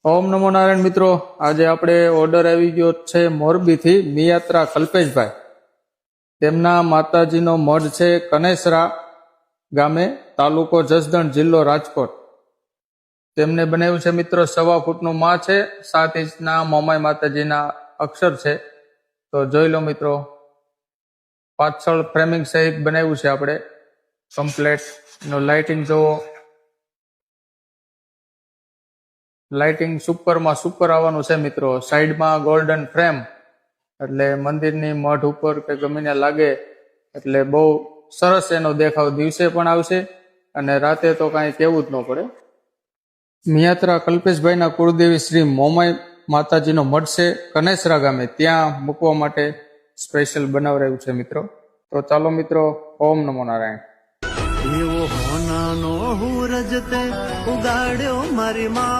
ઓમ નમો નારાયણ મિત્રો, આજે આપણે ઓર્ડર આવી ગયો છે મોરબીથી મિયાત્રા કલ્પેશભાઈ. તેમના માતાજીનો મઢ છે કનેસરા ગામે, તાલુકો જસદણ, જિલ્લો રાજકોટ. તેમને બનાવ્યું છે મિત્રો 1.25 ફૂટનું માં છે, 7 ઇંચના મોમાઈ માતાજીના અક્ષર છે. તો જોઈ લો મિત્રો, પાછળ ફ્રેમિંગ સહિત બનાવ્યું છે આપણે કમ્પ્લેટ. એનું લાઇટિંગ જોવો, લાઇટિંગ સુપરમાં સુપર આવવાનું છે મિત્રો. સાઈડમાં ગોલ્ડન ફ્રેમ, એટલે મંદિરની મઢ ઉપર કે ગમીને લાગે એટલે બહુ સરસ એનો દેખાવ દિવસે પણ આવશે અને રાતે તો કાંઈ કહેવું જ ન પડે. મિયાત્રા કલ્પેશભાઈના કુળદેવી શ્રી મોમાઈ માતાજીનો મઢ છે કનેસરા ગામે, ત્યાં મૂકવા માટે સ્પેશિયલ બનાવરાયું છે મિત્રો. તો ચાલો મિત્રો, ઓમ નમો નારાયણ. એવો હોનાનો હુરજ તે ઉગાડ્યો મારી માં.